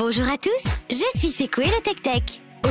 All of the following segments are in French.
Bonjour à tous, je suis Seco et le Tech Tech.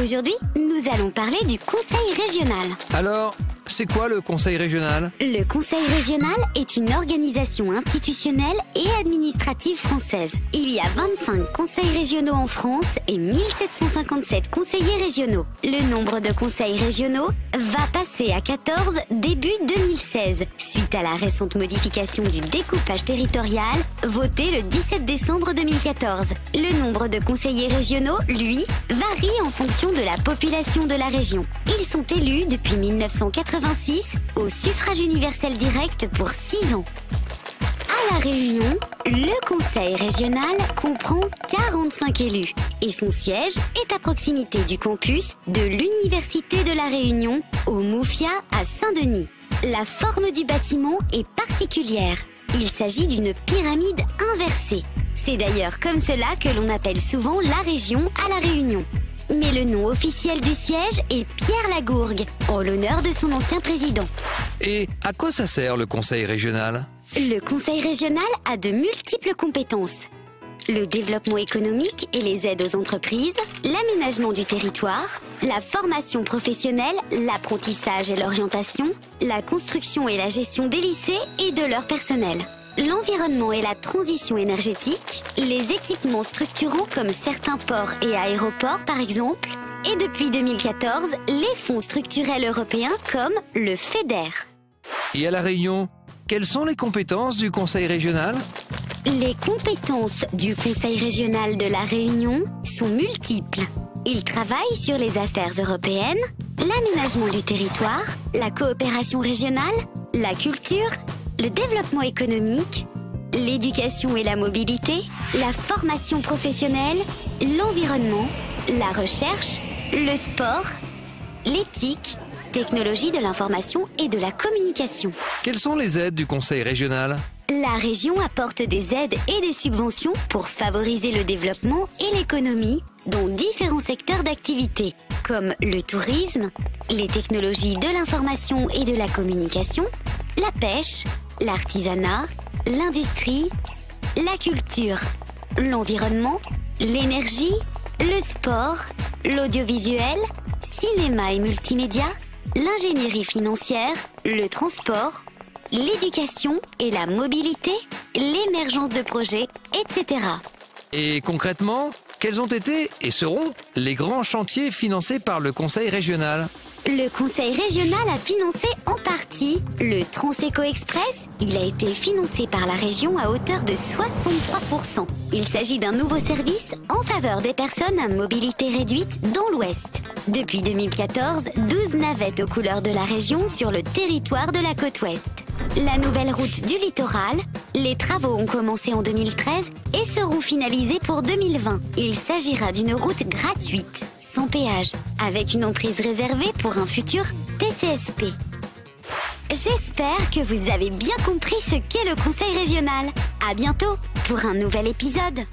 Aujourd'hui, nous allons parler du Conseil régional. Alors, c'est quoi le Conseil régional? Le Conseil régional est une organisation institutionnelle et administrative française. Il y a 25 conseils régionaux en France et 1757 conseillers régionaux. Le nombre de conseils régionaux va passer à 14 début 2016, suite à la récente modification du découpage territorial votée le 17 décembre 2014. Le nombre de conseillers régionaux, lui, varie en fonction de la population de la région. Ils sont élus depuis 1986 au suffrage universel direct pour 6 ans. À La Réunion, le conseil régional comprend 45 élus et son siège est à proximité du campus de l'Université de La Réunion au Moufia à Saint-Denis. La forme du bâtiment est particulière. Il s'agit d'une pyramide inversée. C'est d'ailleurs comme cela que l'on appelle souvent la région à La Réunion. Mais le nom officiel du siège est Pierre Lagourgue, en l'honneur de son ancien président. Et à quoi ça sert le Conseil régional? Le Conseil régional a de multiples compétences. Le développement économique et les aides aux entreprises, l'aménagement du territoire, la formation professionnelle, l'apprentissage et l'orientation, la construction et la gestion des lycées et de leur personnel. L'environnement et la transition énergétique, les équipements structurants comme certains ports et aéroports par exemple, et depuis 2014, les fonds structurels européens comme le FEDER. Et à La Réunion, quelles sont les compétences du Conseil régional? Les compétences du Conseil régional de La Réunion sont multiples. Il travaille sur les affaires européennes, l'aménagement du territoire, la coopération régionale, la culture, le développement économique, l'éducation et la mobilité, la formation professionnelle, l'environnement, la recherche, le sport, l'éthique, technologie de l'information et de la communication. Quelles sont les aides du Conseil régional? La région apporte des aides et des subventions pour favoriser le développement et l'économie dans différents secteurs d'activité, comme le tourisme, les technologies de l'information et de la communication, la pêche, l'artisanat, l'industrie, la culture, l'environnement, l'énergie, le sport, l'audiovisuel, cinéma et multimédia, l'ingénierie financière, le transport, l'éducation et la mobilité, l'émergence de projets, etc. Et concrètement, quels ont été et seront les grands chantiers financés par le Conseil régional? Le Conseil régional a financé en partie le Transeco Express. Il a été financé par la région à hauteur de 63%. Il s'agit d'un nouveau service en faveur des personnes à mobilité réduite dans l'Ouest. Depuis 2014, 12 navettes aux couleurs de la région sur le territoire de la côte Ouest. La nouvelle route du littoral, les travaux ont commencé en 2013 et seront finalisés pour 2020. Il s'agira d'une route gratuite, sans péage, avec une emprise réservée pour un futur TCSP. J'espère que vous avez bien compris ce qu'est le Conseil régional. À bientôt pour un nouvel épisode.